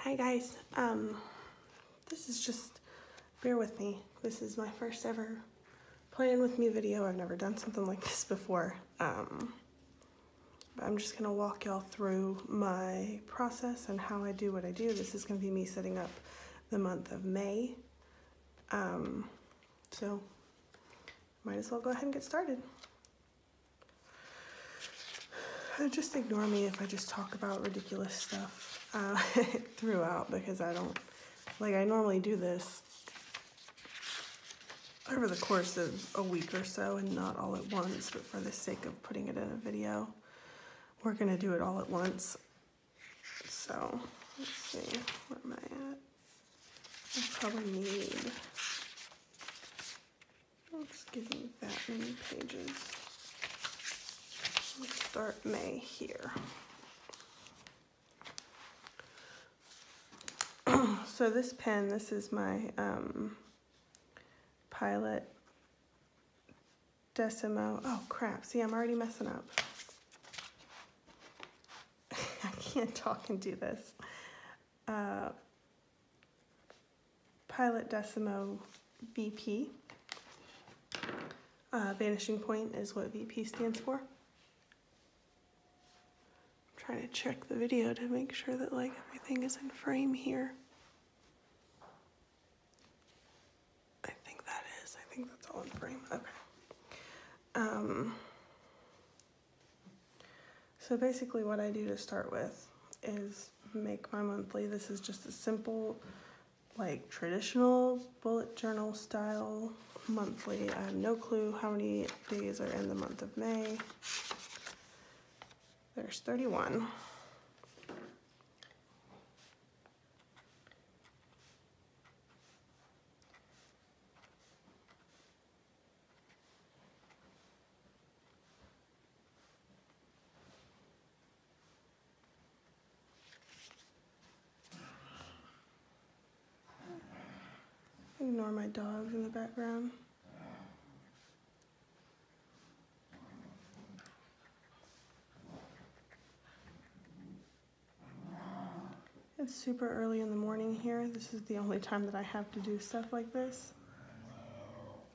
Hi guys, this is just, bear with me. This is my first ever plan with me video. I've never done something like this before. But I'm just gonna walk y'all through my process and how I do what I do. This is gonna be me setting up the month of May. So might as well go ahead and get started. Just ignore me if I just talk about ridiculous stuff throughout, because I normally do this over the course of a week or so and not all at once, but for the sake of putting it in a video, we're gonna do it all at once. So let's see, where am I at? I probably need, let's give me that many pages. Let's start May here. So this pen, this is my Pilot Decimo. Oh crap, see, I'm already messing up. I can't talk and do this. Pilot Decimo VP. Vanishing point is what VP stands for. I'm trying to check the video to make sure that everything is in frame here. I think that's all in frame. Okay. So basically what I do to start with is make my monthly. This is just a simple, traditional bullet journal style monthly. I have no clue how many days are in the month of May. There's 31. Ignore my dogs in the background. It's super early in the morning here. This is the only time that I have to do stuff like this.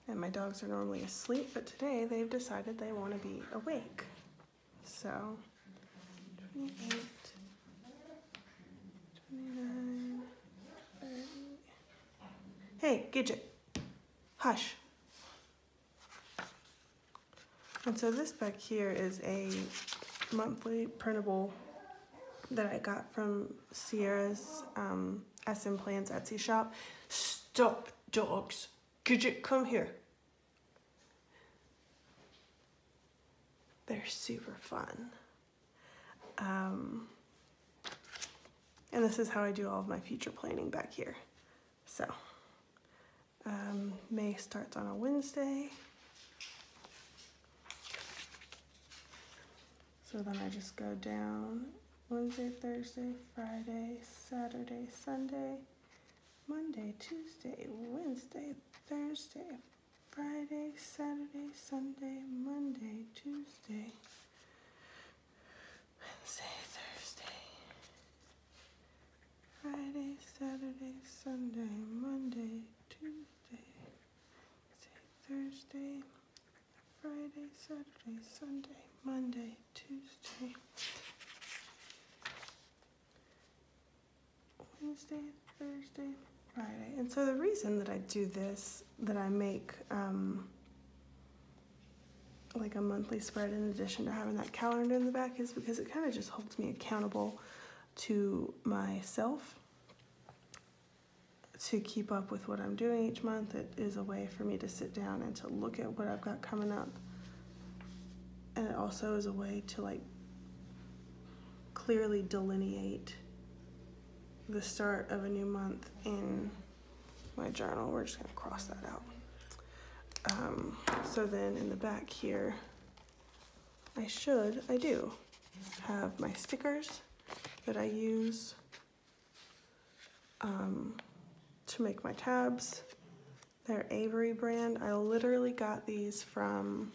And my dogs are normally asleep, but today they've decided they want to be awake. So, 28, 29, 30. Hey, Gidget, hush. And so this back here is a monthly printable that I got from Sierra's SM Plans Etsy shop. Stop, dogs. Gidget, come here. They're super fun. And this is how I do all of my future planning back here. So, May starts on a Wednesday. So then I just go down Wednesday, Thursday, Friday, Saturday, Sunday, Monday, Tuesday, Wednesday, Thursday, Friday, Saturday, Sunday, Monday, Tuesday, Wednesday, Thursday, Friday, Saturday, Sunday, Monday, Tuesday, Thursday, Friday, Saturday, Sunday, Monday, Tuesday, Wednesday, Thursday, Friday. And so the reason that I do this, that I make a monthly spread in addition to having that calendar in the back, is because it kind of just holds me accountable to myself to keep up with what I'm doing each month. It is a way for me to sit down and to look at what I've got coming up. And it also is a way to clearly delineate the start of a new month in my journal. We're just gonna cross that out. So then in the back here, I do have my stickers that I use to make my tabs. They're Avery brand. I literally got these from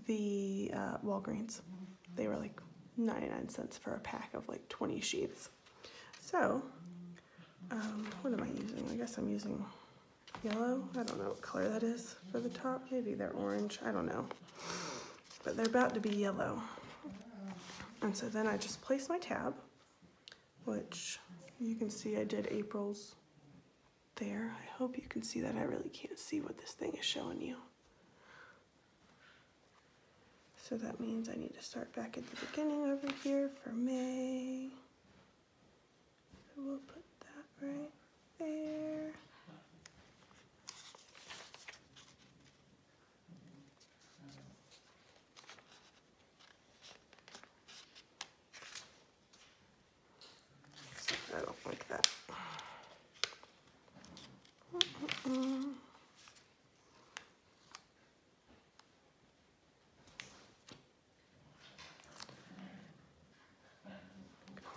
the Walgreens. They were 99 cents for a pack of like 20 sheets. So, what am I using? I guess I'm using yellow. I don't know what color that is for the top. Maybe they're orange. I don't know. But they're about to be yellow. And so then I just place my tab, which you can see I did April's there. I hope you can see that. I really can't see what this thing is showing you. So that means I need to start back at the beginning over here for May. So we'll put that right there. I don't like that.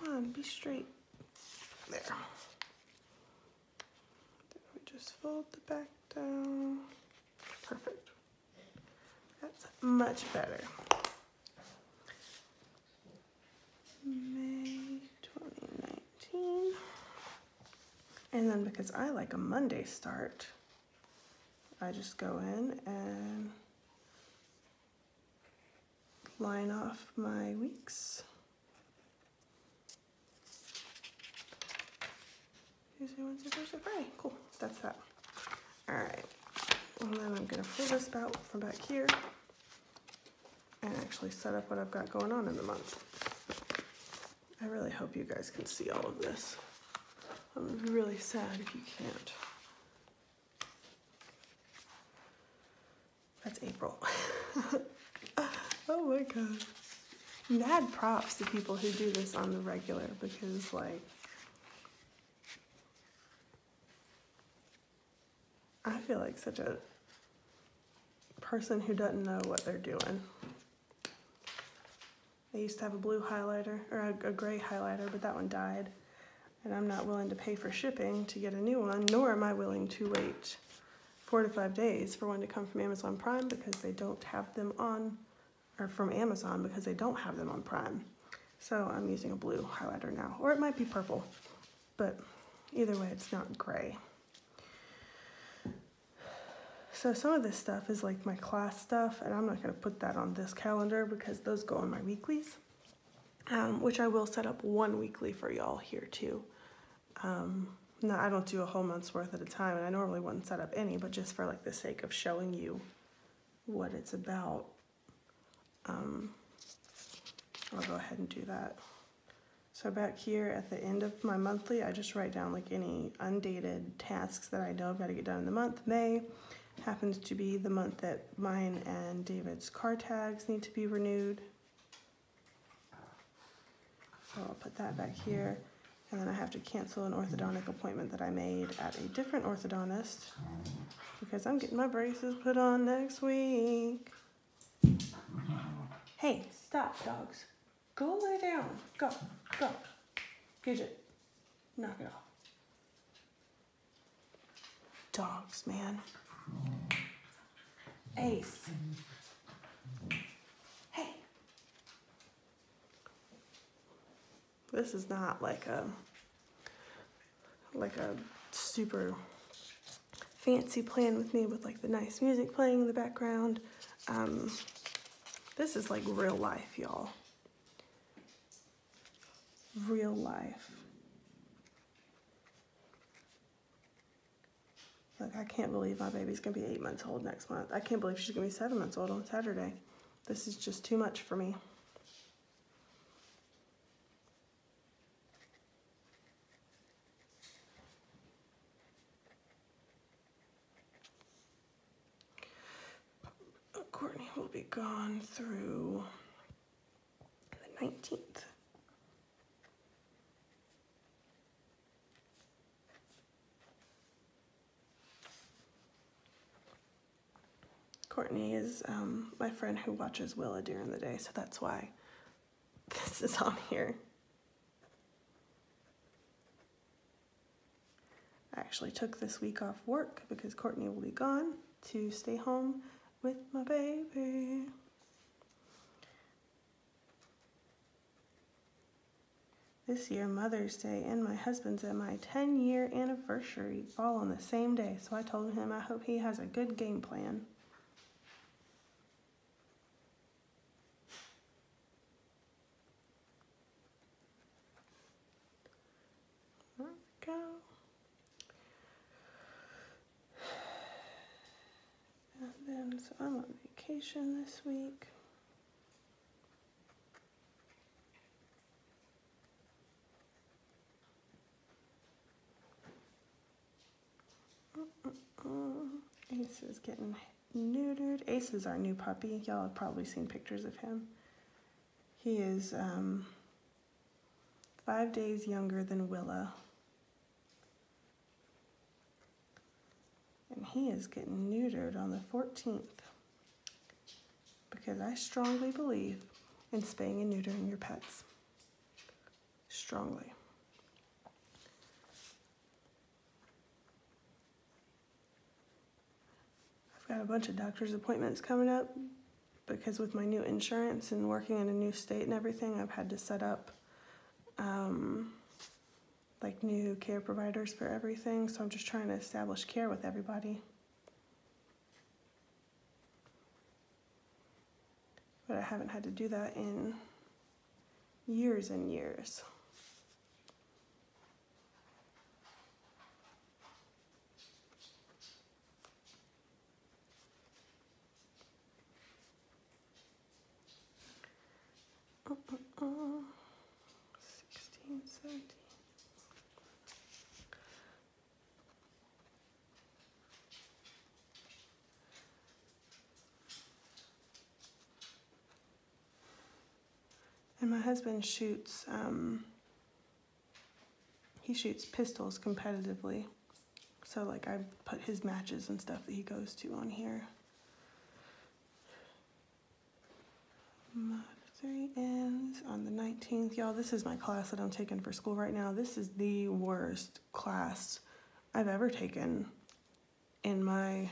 Come on, be straight. There. Then we just fold the back down. Perfect. That's much better. May 2019. And then because I like a Monday start, I just go in and line off my weeks. Tuesday, Wednesday, Thursday, Friday. Cool, that's that. All right, and then I'm gonna pull this out from back here and actually set up what I've got going on in the month. I really hope you guys can see all of this. I'm really sad if you can't. That's April. Oh my God. Mad props to people who do this on the regular, because like, I feel like such a person who doesn't know what they're doing. I used to have a blue highlighter, or a gray highlighter, but that one died. And I'm not willing to pay for shipping to get a new one, nor am I willing to wait 4 to 5 days for one to come from Amazon Prime because they don't have them on, or from Amazon because they don't have them on Prime. So I'm using a blue highlighter now, or it might be purple, but either way, it's not gray. So some of this stuff is like my class stuff, and I'm not gonna put that on this calendar because those go on my weeklies, which I will set up one weekly for y'all here too. No, I don't do a whole month's worth at a time, and I normally wouldn't set up any, but just for like the sake of showing you what it's about, I'll go ahead and do that. So back here at the end of my monthly, I just write down like any undated tasks that I know I've got to get done in the month. May happens to be the month that mine and David's car tags need to be renewed. So I'll put that back here. And then I have to cancel an orthodontic appointment that I made at a different orthodontist because I'm getting my braces put on next week. Hey, stop, dogs. Go lay down. Go, go. Gidget, knock it off. Dogs, man. Ace. Hey. This is not like a super fancy plan with me with like the nice music playing in the background. This is like real life, y'all. Real life. Like, I can't believe my baby's gonna be 8 months old next month. I can't believe she's gonna be 7 months old on Saturday. This is just too much for me. Courtney will be gone through the 19th. Courtney is my friend who watches Willa during the day, so that's why this is on here. I actually took this week off work because Courtney will be gone to stay home with my baby. This year, Mother's Day and my husband's and my 10-year anniversary fall on the same day. So I told him I hope he has a good game plan. There we go. And then, so I'm on vacation this week. Ace is getting neutered. Ace is our new puppy. Y'all have probably seen pictures of him. He is 5 days younger than Willa. And he is getting neutered on the 14th. Because I strongly believe in spaying and neutering your pets. Strongly. Got a bunch of doctor's appointments coming up because with my new insurance and working in a new state and everything, I've had to set up like new care providers for everything. So I'm just trying to establish care with everybody. But I haven't had to do that in years and years. Uh, 16, 17. And my husband shoots, he shoots pistols competitively. So like I put his matches and stuff that he goes to on here. Mod 3 ends on the 19th. Y'all, this is my class that I'm taking for school right now. This is the worst class I've ever taken in my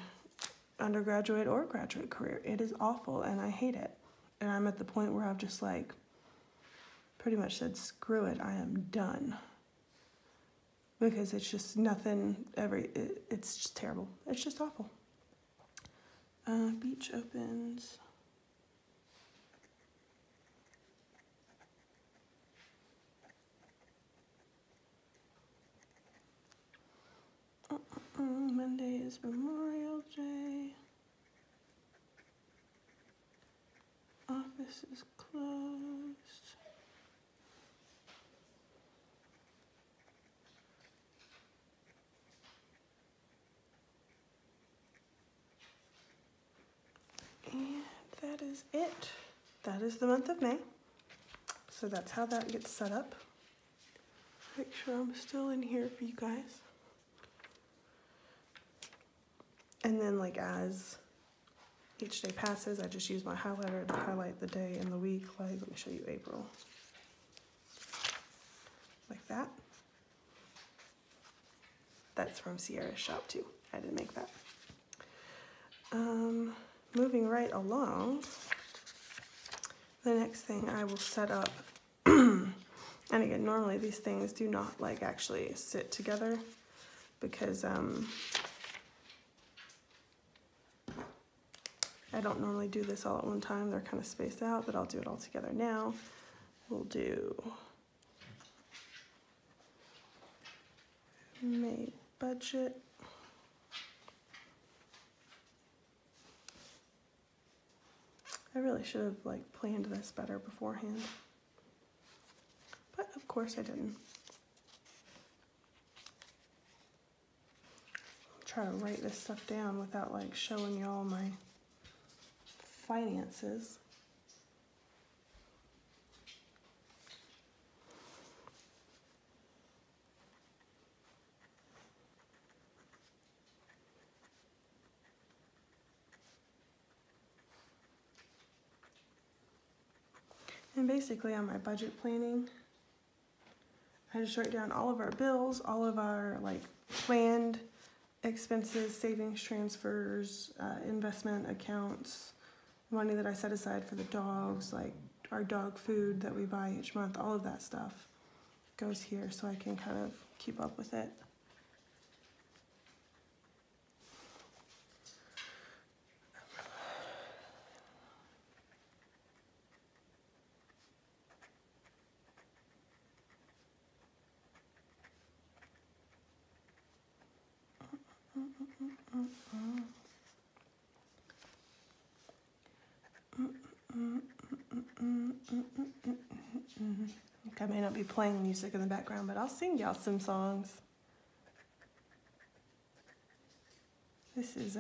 undergraduate or graduate career. It is awful and I hate it. And I'm at the point where I've just like pretty much said, screw it, I am done. Because it's just nothing, it's just terrible. It's just awful. Beach opens. Monday is Memorial Day. Office is closed. And that is it. That is the month of May. So that's how that gets set up. Make sure I'm still in here for you guys. And then like as each day passes, I just use my highlighter to highlight the day and the week. Like, let me show you April. Like that. That's from Sierra's shop too. I didn't make that. Moving right along, the next thing I will set up, and again, normally these things do not like actually sit together because I don't normally do this all at one time. They're kind of spaced out, but I'll do it all together now. We'll do May budget. I really should have like planned this better beforehand, but of course I didn't. Try to write this stuff down without like showing y'all my finances. And basically on my budget planning, I just write down all of our bills, all of our like planned expenses, savings, transfers, investment accounts, money that I set aside for the dogs, like our dog food that we buy each month, all of that stuff. goes here so I can kind of keep up with it. I may not be playing music in the background, but I'll sing y'all some songs. This is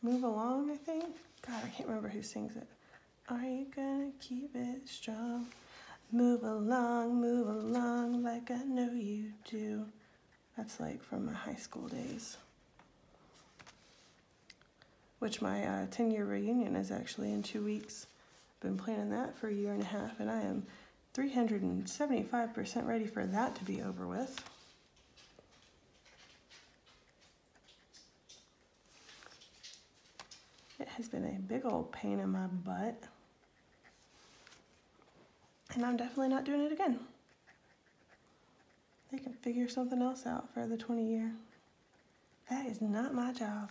Move Along, I think. God, I can't remember who sings it. Are you gonna keep it strong? Move along like I know you do. That's like from my high school days. Which my 10-year reunion is actually in 2 weeks. Been planning that for a year and a half, and I am 375% ready for that to be over with. It has been a big old pain in my butt, and I'm definitely not doing it again. They can figure something else out for the 20 year. That is not my job.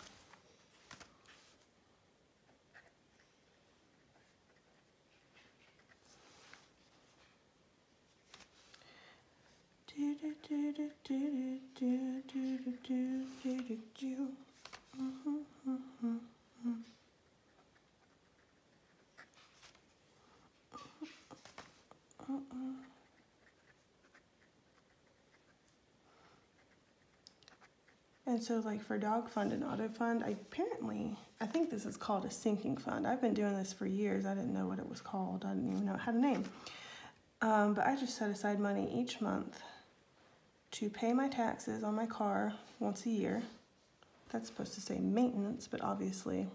And so like for dog fund and auto fund, I think this is called a sinking fund. I've been doing this for years. I didn't know what it was called. I didn't even know it had a name. But I just set aside money each month to pay my taxes on my car once a year. That's supposed to say maintenance, but obviously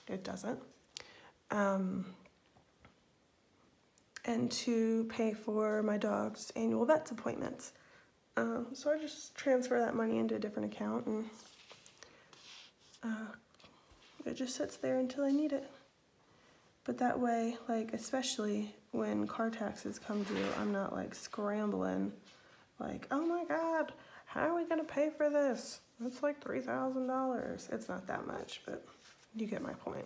it doesn't. And to pay for my dog's annual vet's appointments. So I just transfer that money into a different account, and it just sits there until I need it. But that way, like, especially when car taxes come due, I'm not like scrambling, like, oh my God, how are we gonna pay for this? It's like $3,000. It's not that much, but you get my point.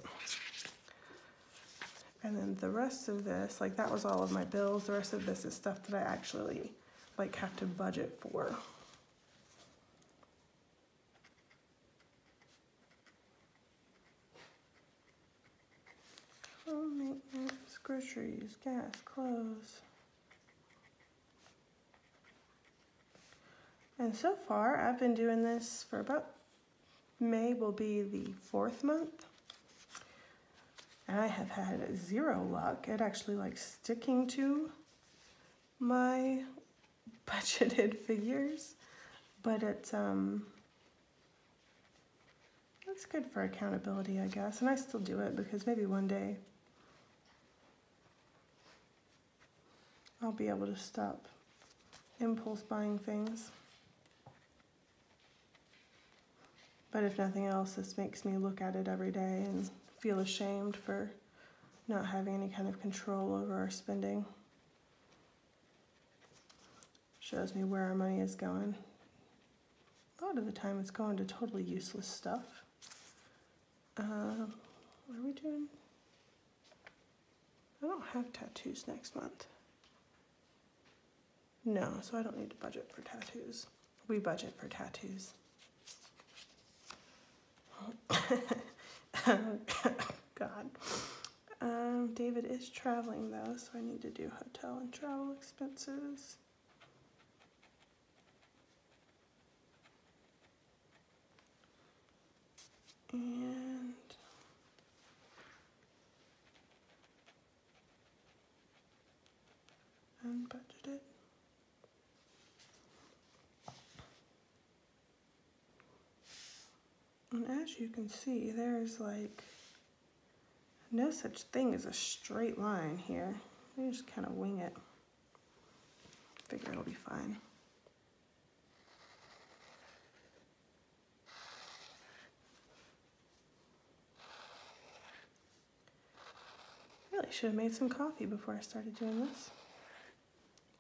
And then the rest of this, like that was all of my bills. The rest of this is stuff that I actually like have to budget for. Home maintenance, groceries, gas, clothes. And so far, I've been doing this for about, May will be the 4th month. And I have had 0 luck at actually like sticking to my budgeted figures. But it's good for accountability, I guess. And I still do it because maybe one day I'll be able to stop impulse buying things. But if nothing else, this makes me look at it every day and feel ashamed for not having any kind of control over our spending. Shows me where our money is going. A lot of the time it's going to totally useless stuff. What are we doing? I don't have tattoos next month. No, so I don't need to budget for tattoos. We budget for tattoos. God. David is traveling though, so I need to do hotel and travel expenses. And unbudgeted. And as you can see, there's like no such thing as a straight line here. You just kind of wing it. Figure it'll be fine. Really should have made some coffee before I started doing this.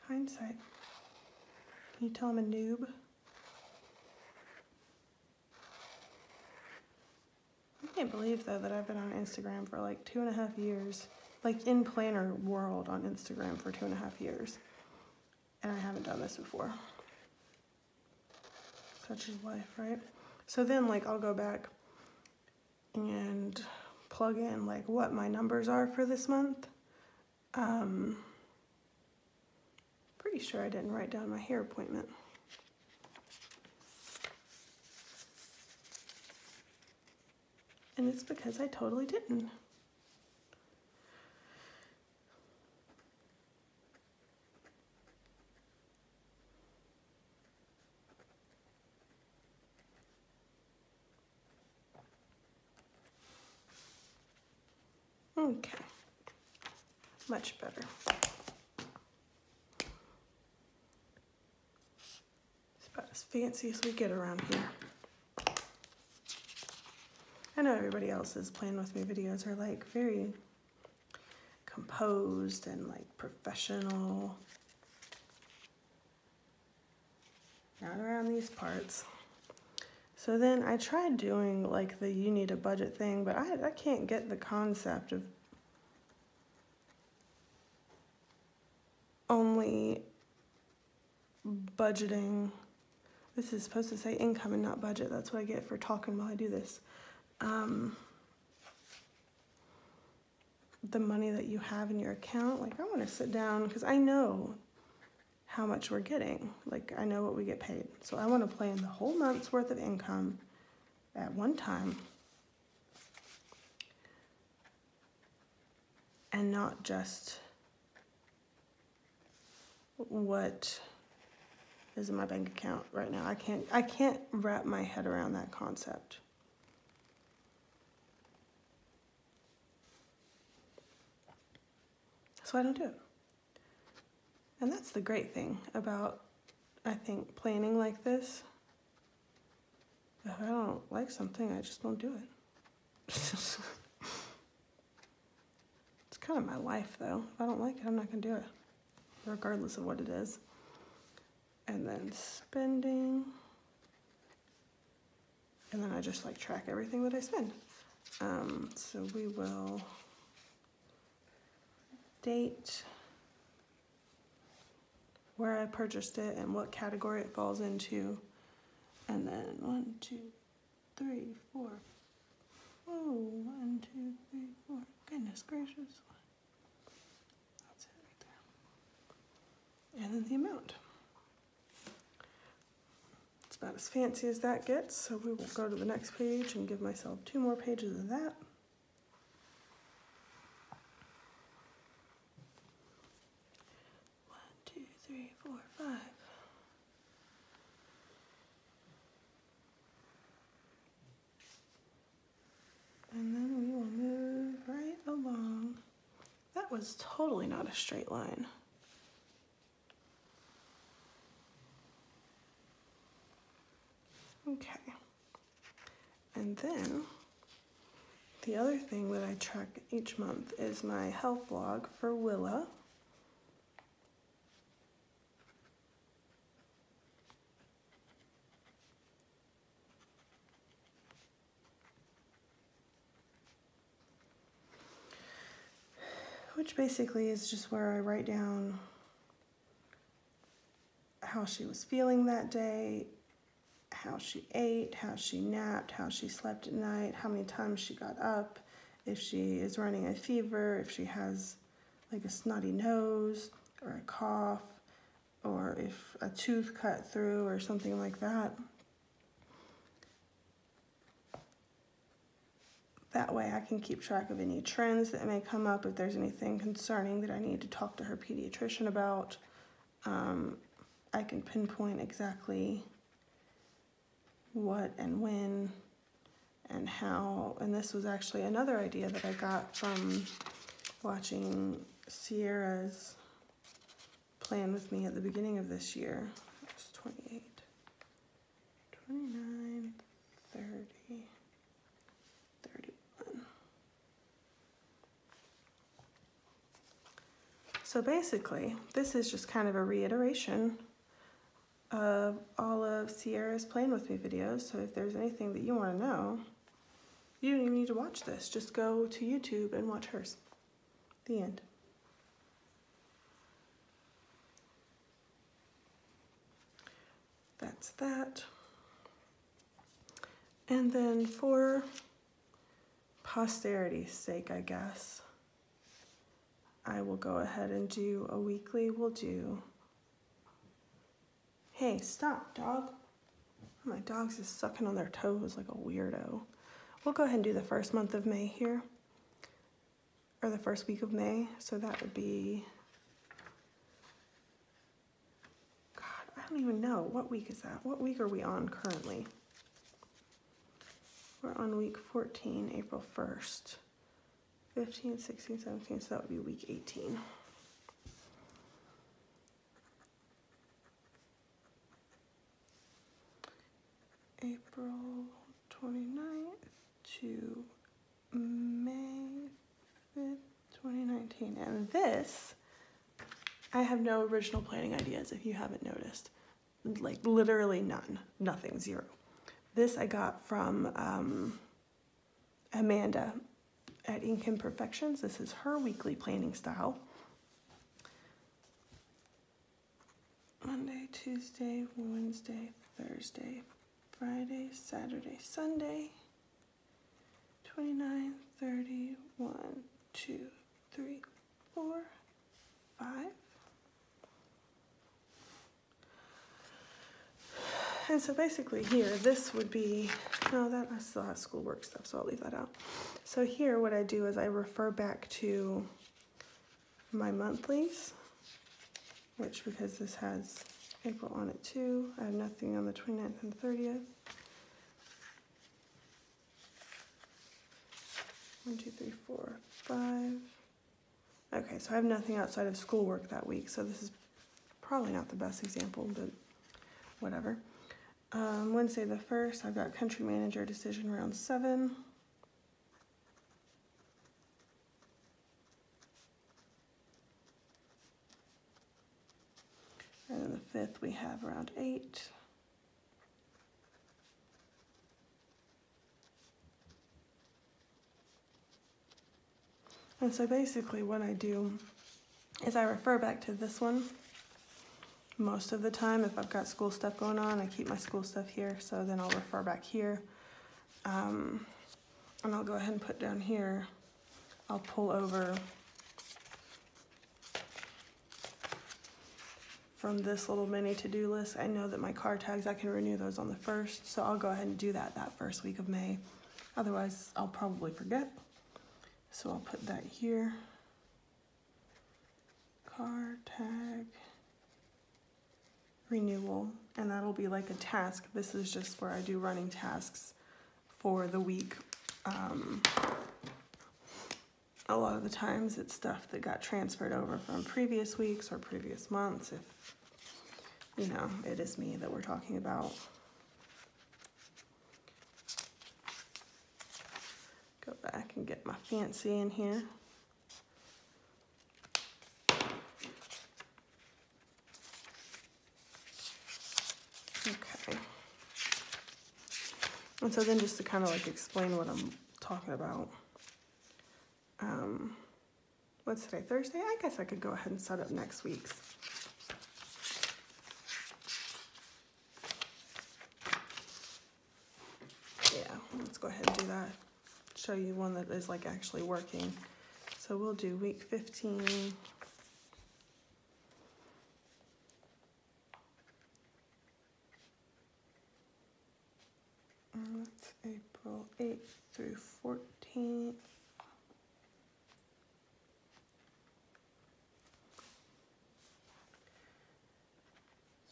Hindsight hindsight. Can you tell I'm a noob? I can't believe though that I've been on Instagram for like 2.5 years, like in planner world on Instagram for 2.5 years, and I haven't done this before. Such is life, right? So then like I'll go back and plug in like what my numbers are for this month. Pretty sure I didn't write down my hair appointment. And it's because I totally didn't. Okay, much better. It's about as fancy as we get around here. I know everybody else's Plan With Me videos are like very composed and like professional. Not around these parts. So then I tried doing like the you need a budget thing, but I can't get the concept of only budgeting. This is supposed to say income and not budget. That's what I get for talking while I do this. The money that you have in your account, like I want to sit down because I know how much we're getting. Like I know what we get paid. So I want to plan the whole month's worth of income at one time and not just what is in my bank account right now. I can't wrap my head around that concept. So I don't do it. And that's the great thing about, I think, planning like this. If I don't like something, I just won't do it. It's kind of my life, though. If I don't like it, I'm not going to do it, regardless of what it is. And then spending. And then I just like track everything that I spend. So we will date where I purchased it and what category it falls into. And then 1, 2, 3, 4. Oh, 1, 2, 3, 4. Goodness gracious. That's it right there. And then the amount. It's about as fancy as that gets, so we will go to the next page and give myself 2 more pages of that. And then we will move right along. That was totally not a straight line. Okay. And then the other thing that I track each month is my health log for Willa. Which basically is just where I write down how she was feeling that day, how she ate, how she napped, how she slept at night, how many times she got up, if she is running a fever, if she has like a snotty nose or a cough, or if a tooth cut through or something like that. That way I can keep track of any trends that may come up, if there's anything concerning that I need to talk to her pediatrician about. I can pinpoint exactly what and when and how. And this was actually another idea that I got from watching Sierra's Plan With Me at the beginning of this year. It was 28, 29, 30. So basically, this is just kind of a reiteration of all of Sierra's Playing With Me videos. So if there's anything that you want to know, you don't even need to watch this. Just go to YouTube and watch hers. The end. That's that. And then for posterity's sake, I guess, I will go ahead and do a weekly. We'll do... Hey, stop, dog. My dog's just sucking on their toes like a weirdo. We'll go ahead and do the first month of May here, or the first week of May. So that would be, God, I don't even know. What week is that? What week are we on currently? We're on week 14, April 1st. 15, 16, 17, so that would be week 18. April 29th to May 5th, 2019. And this, I have no original planning ideas if you haven't noticed. Like literally none, nothing, zero. This I got from Amanda at Ink Imperfections. This is her weekly planning style. Monday, Tuesday, Wednesday, Thursday, Friday, Saturday, Sunday, 29, 30, 1, 2, 3, 4, 5. And so basically here, this would be, no, that I still have schoolwork stuff, so I'll leave that out. So here what I do is I refer back to my monthlies, which because this has April on it too, I have nothing on the 29th and 30th. 1, 2, 3, 4, 5. Okay, so I have nothing outside of schoolwork that week, so this is probably not the best example, but whatever. Wednesday the 1st, I've got Country Manager Decision Round 7. And then the 5th, we have Round 8. And so basically what I do is I refer back to this one. Most of the time, if I've got school stuff going on, I keep my school stuff here, so then I'll refer back here. And I'll go ahead and put down here, I'll pull over from this little mini to-do list. I know that my car tags, I can renew those on the 1st, so I'll go ahead and do that first week of May. Otherwise, I'll probably forget. So I'll put that here. Car tag renewal, and that'll be like a task. This is just where I do running tasks for the week. A lot of the times it's stuff that got transferred over from previous weeks or previous months, if, you know, it is me that we're talking about. Go back and get my fancy in here. Okay. And so then just to kind of like explain what I'm talking about. What's today, Thursday? I guess I could go ahead and set up next week's. Yeah, let's go ahead and do that. Show you one that is like actually working. So we'll do week 15. That's April 8th through 14th.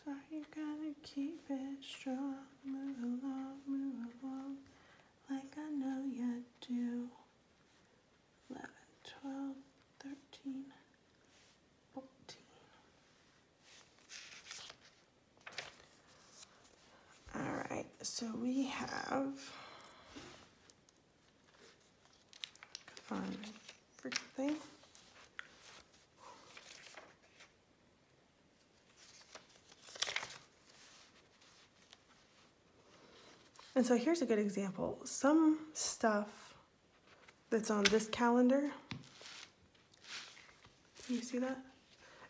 So you're gonna keep it strong, move along, like I know you do. 11, 12, 13, 14. All right, so we have fun freaking thing. And so here's a good example. Some stuff that's on this calendar, can you see that?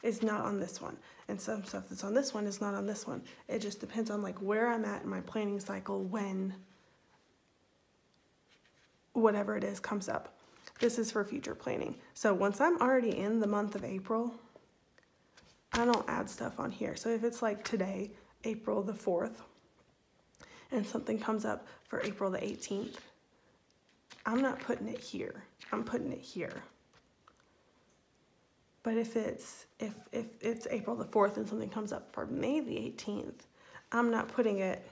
Is not on this one. And some stuff that's on this one is not on this one. It just depends on like where I'm at in my planning cycle when whatever it is comes up. This is for future planning. So once I'm already in the month of April, I don't add stuff on here. So if it's like today, April the 4th, and something comes up for April the 18th, I'm not putting it here. I'm putting it here. But if it's April the 4th and something comes up for May the 18th, I'm not putting it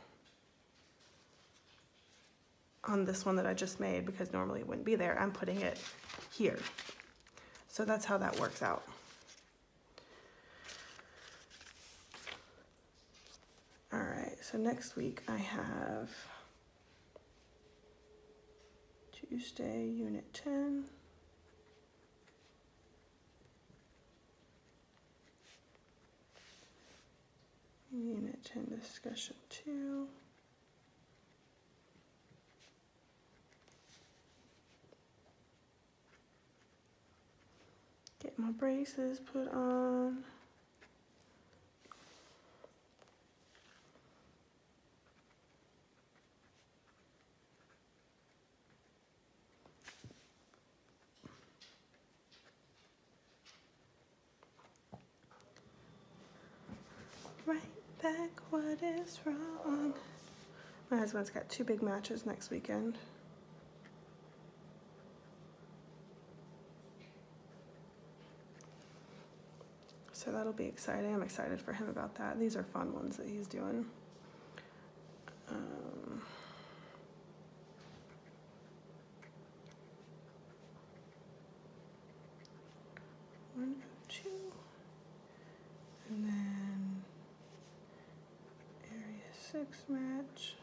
on this one that I just made because normally it wouldn't be there. I'm putting it here. So that's how that works out. All right, so next week I have Tuesday, Unit 10. Unit 10, Discussion 2. Get my braces put on. Right back, what is wrong? My husband's got 2 big matches next weekend. So that'll be exciting. I'm excited for him about that. These are fun ones that he's doing. 102. And then Area 6 match.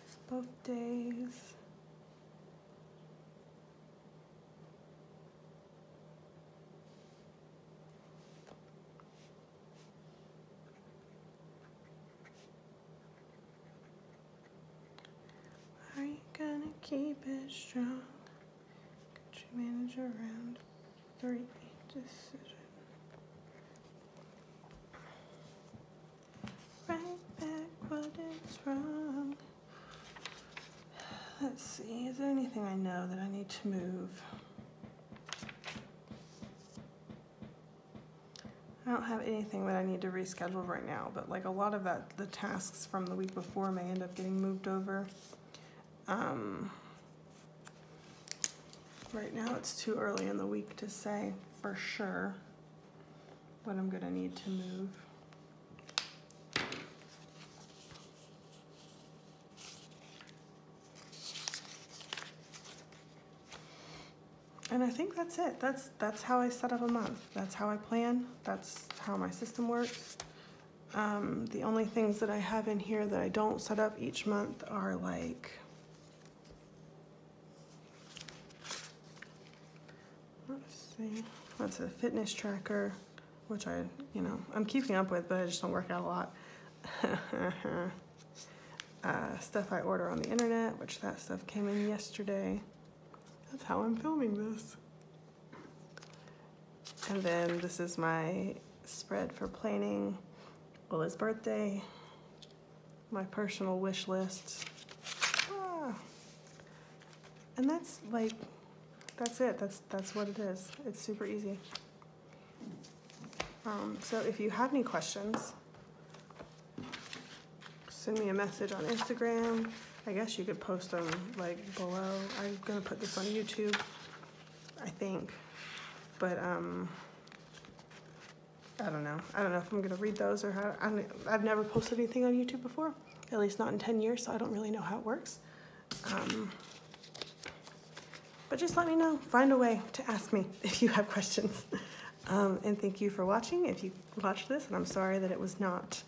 It's both days. Are you gonna keep it strong? Could you manage around 3 decision? Right back, what is wrong? Let's see, is there anything I know that I need to move? I don't have anything that I need to reschedule right now, but like a lot of the tasks from the week before may end up getting moved over. Right now it's too early in the week to say for sure what I'm gonna need to move. And I think that's it. That's how I set up a month. That's how I plan. That's how my system works. The only things that I have in here that I don't set up each month are like, let's see, that's a fitness tracker, which I'm keeping up with, but I just don't work out a lot. Stuff I order on the internet, which that stuff came in yesterday. That's how I'm filming this. And then this is my spread for planning Willa's birthday, my personal wish list. And that's like, that's it. That's what it is. It's super easy. So if you have any questions, send me a message on Instagram. I guess you could post them like below. I'm gonna put this on YouTube, I think. But I don't know. I don't know if I'm gonna read those or how. I've never posted anything on YouTube before, at least not in 10 years, so I don't really know how it works. But just let me know. Find a way to ask me if you have questions. And thank you for watching. If you watched this, and I'm sorry that it was not